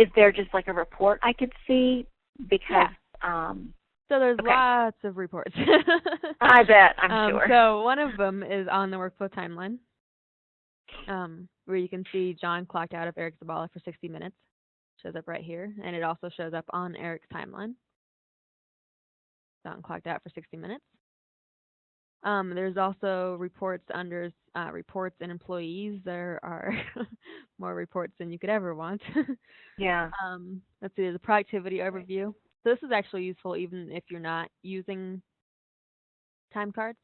is there just like a report I could see? Because, So there's okay. lots of reports. I bet, I'm sure. So one of them is on the workflow timeline, where you can see John clocked out of Eric Zabala for 60 minutes. Shows up right here, and it also shows up on Eric's timeline. John clocked out for 60 minutes. There's also reports under reports and employees. There are more reports than you could ever want. Yeah. Let's see, there's a productivity overview. So this is actually useful even if you're not using time cards.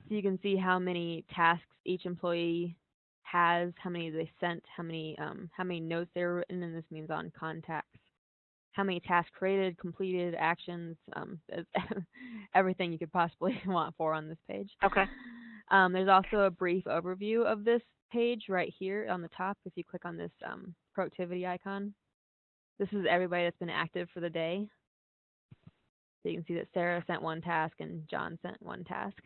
So you can see how many tasks each employee has, how many they sent, how many notes they were written, and this means on contacts. How many tasks created, completed, actions, everything you could possibly want for on this page. Okay. There's also a brief overview of this page right here on the top. If you click on this productivity icon, this is everybody that's been active for the day. So you can see that Sarah sent one task and John sent one task.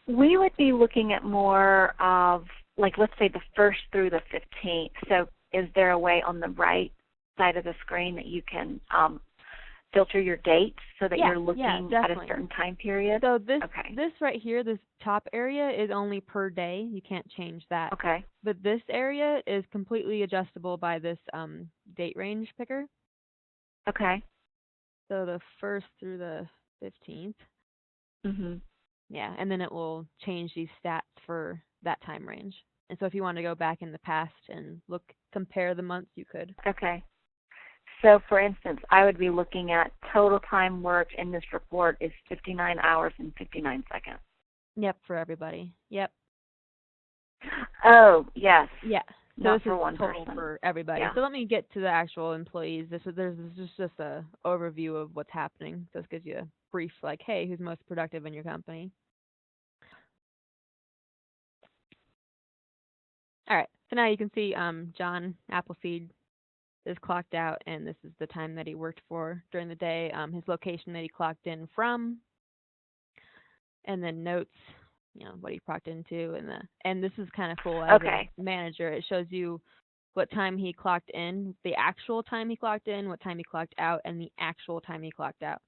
We would be looking at more of, like, let's say the 1st through the 15th. So is there a way on the right side of the screen that you can filter your dates so that you're looking at a certain time period? So this right here, this top area is only per day. You can't change that. Okay. But this area is completely adjustable by this date range picker. Okay. So the 1st through the 15th. Mhm. Yeah, and then it will change these stats for that time range. And so if you want to go back in the past and compare the months, you could. Okay. So, for instance, I would be looking at total time worked in this report is 59 hours and 59 seconds. Yep, for everybody. Yep. Oh, yes. Yeah. So Not this for is one total person. for everybody. Yeah. So let me get to the actual employees. This is just a overview of what's happening. This gives you a brief, like, hey, who's most productive in your company? All right. So now you can see John Appleseed is clocked out, and this is the time that he worked for during the day, his location that he clocked in from, and then notes, what he clocked into, and this is kind of cool as a manager. It shows you what time he clocked in, the actual time he clocked in, what time he clocked out, and the actual time he clocked out.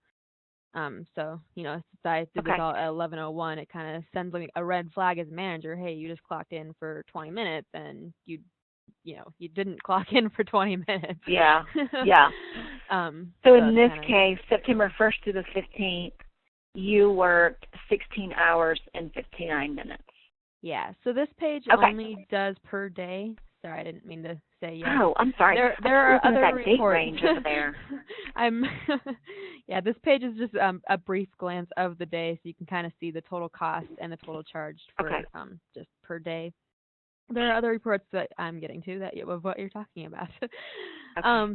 So, since I did this all at 11:01, it kind of sends like a red flag as a manager. Hey, you just clocked in for 20 minutes, and you didn't clock in for 20 minutes. Yeah, yeah. So in this case, September 1st to the 15th, you worked 16 hours and 59 minutes. Yeah, so this page only does per day. Sorry, I didn't mean to say yes. Oh, I'm sorry. There are other that reports. Date range over there. Yeah, this page is just a brief glance of the day, so you can kind of see the total cost and the total charged for just per day. There are other reports that I'm getting to of what you're talking about.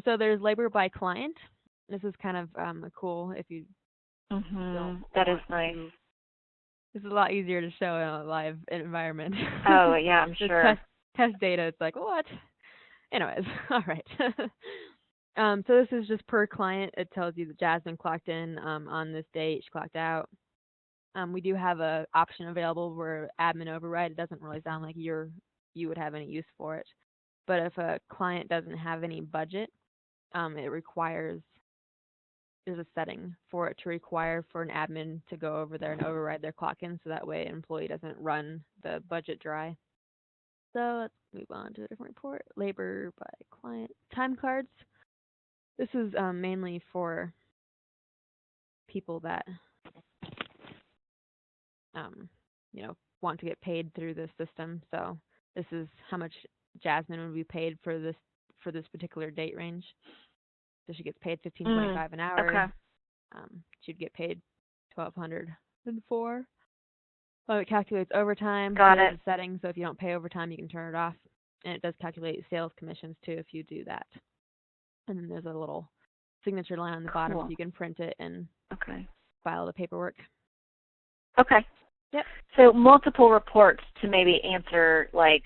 So there's labor by client. This is kind of cool if you. That is nice. This is a lot easier to show in a live environment. Oh yeah, I'm sure. Test data, it's like, what? Anyways, all right. So this is just per client. It tells you that Jasmine clocked in on this date. She clocked out. We do have an option available where admin override. It doesn't really sound like you would have any use for it. But if a client doesn't have any budget, it requires, there's a setting for it to require for an admin to go over there and override their clock in, so that way an employee doesn't run the budget dry. So let's move on to a different report. Labor by client. Time cards. This is mainly for people that want to get paid through this system. So this is how much Jasmine would be paid for this particular date range. So she gets paid $15.25 an hour. Okay. She'd get paid $1,204. Well, it calculates overtime. Got There's it. a setting, so if you don't pay overtime, you can turn it off. And it does calculate sales commissions too if you do that. And then there's a little signature line on the bottom, so you can print it and file the paperwork. Okay. Yep. So multiple reports to maybe answer like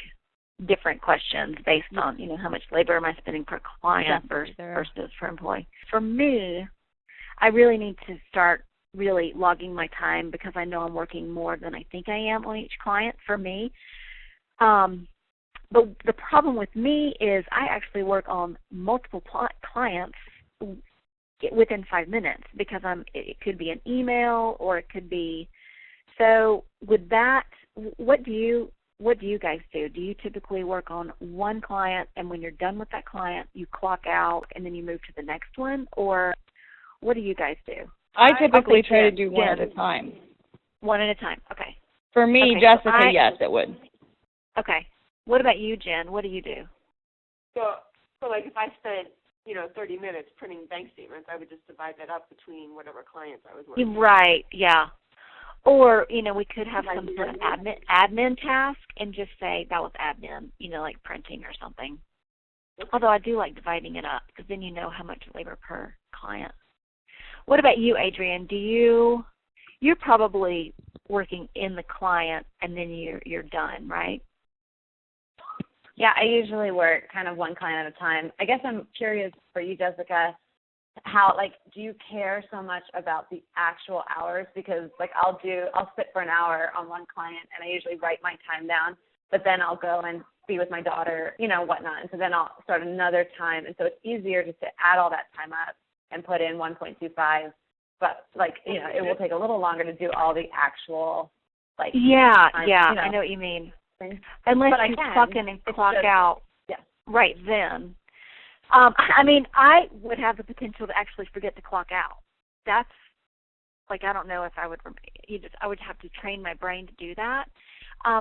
different questions based on how much labor am I spending per client versus per employee. For me, I really need to start really logging my time because I know I'm working more than I think I am on each client for me. But the problem with me is I actually work on multiple clients within 5 minutes because it could be an email or it could be. So with that, what do you guys do? Do you typically work on one client, and when you're done with that client, you clock out and then you move to the next one, or what do you guys do? I typically try to do one at a time. One at a time. Okay. For me, okay, Jessica, yes, it would. Okay. What about you, Jen? What do you do? So like if I spent 30 minutes printing bank statements, I would just divide that up between whatever clients I was working with. Right, yeah. Or, we could have some sort of admin task and just say that was admin, like printing or something. Although I do like dividing it up because then you know how much labor per client. What about you, Adrienne? You're probably working in the client and then you're done, right? Yeah, I usually work kind of one client at a time. I guess I'm curious for you, Jessica, how, do you care so much about the actual hours? Because, I'll sit for an hour on one client, and I usually write my time down, but then I'll go and be with my daughter, whatnot, and so then I'll start another time, and so it's easier just to add all that time up and put in 1.25, but, it will take a little longer to do all the actual, Yeah, time, I know what you mean. Unless you clock in and clock out right then. I would have the potential to actually forget to clock out. That's I don't know if I would. I would have to train my brain to do that.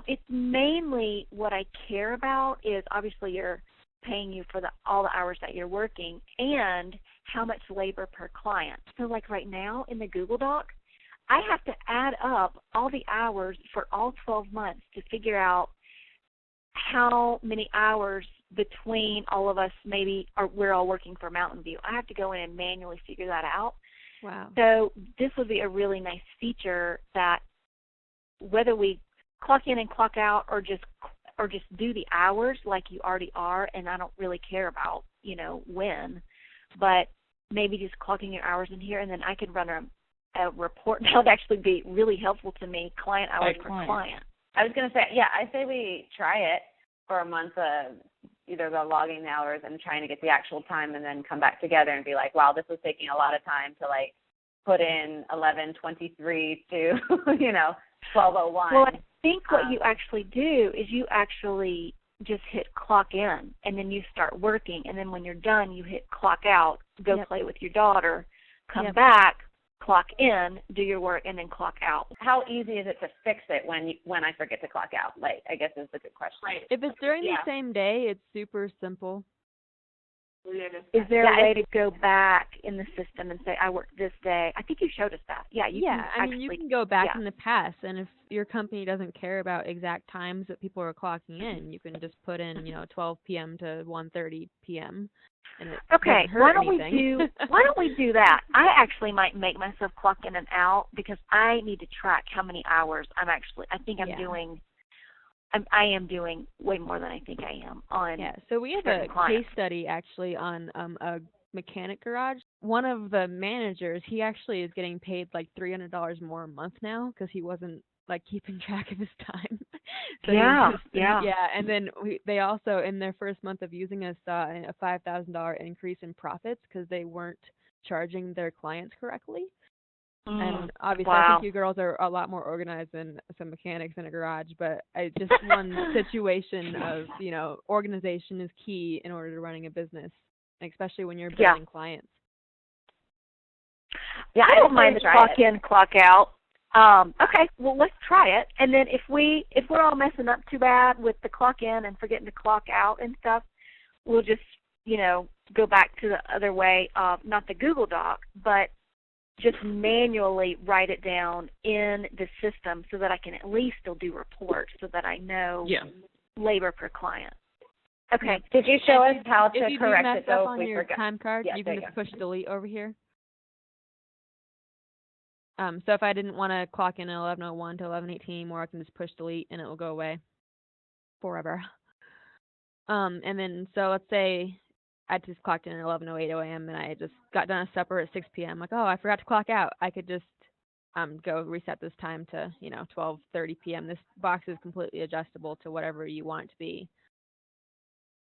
It's mainly what I care about is obviously you're paying you for all the hours that you're working and how much labor per client. So right now in the Google Doc, I have to add up all the hours for all 12 months to figure out how many hours between all of us we're all working for Mountain View. I have to go in and manually figure that out. Wow. So this would be a really nice feature that whether we clock in and clock out or just do the hours like you already are, and I don't really care about, when, but maybe just clocking your hours in here and then I could run a report. That would actually be really helpful to me, client hours per client. I was going to say, I say we try it for a month of either the logging hours and trying to get the actual time and then come back together and be like, wow, this was taking a lot of time to put in 11:23 to, 12:01. Well, I think what you actually do is you actually just hit clock in and then you start working, and then when you're done you hit clock out, go play with your daughter, come back, clock in, do your work, and then clock out. How easy is it to fix it when I forget to clock out? I guess is the good question. Right. If it's during the same day, it's super simple. Is there a way to go back in the system and say, I worked this day? I think you showed us that. Yeah, you can actually, you can go back in the past, and if your company doesn't care about exact times that people are clocking in, you can just put in, 12 p.m. to 1:30 p.m. And it okay, doesn't hurt anything. Why don't we do that? I actually might make myself clock in and out because I need to track how many hours I am doing way more than I think I am on. Yeah, so we have a case study actually on a mechanic garage. One of the managers, he actually is getting paid $300 more a month now because he wasn't keeping track of his time. So yeah. And then they also in their first month of using us saw a $5,000 increase in profits because they weren't charging their clients correctly. And obviously, I think you girls are a lot more organized than some mechanics in a garage, but just one situation of, organization is key in order to running a business, especially when you're building clients. Yeah, I don't mind the clock in, clock out. Okay, well, let's try it. And then if we're all messing up too bad with the clock in and forgetting to clock out and stuff, we'll just, go back to the other way of not the Google Doc, but just manually write it down in the system so that I can at least still do reports so that I know labor per client. Okay. Did you show us how to correct it, though, if you mess up on your time card, you can just push delete over here. So if I didn't want to clock in at 11:01 to 11:18 anymore, I can just push delete and it will go away forever. And then, so let's say I just clocked in at 11:08 a.m. and I just got done a supper at 6 p.m. I forgot to clock out. I could just go reset this time to 12:30 p.m. This box is completely adjustable to whatever you want it to be.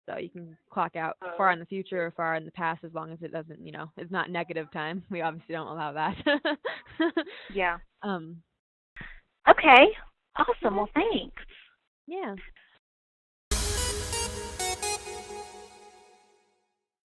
So you can clock out far in the future or far in the past as long as it doesn't, it's not negative time. We obviously don't allow that. Yeah. Um, Okay. Awesome. Well, thanks. yeah.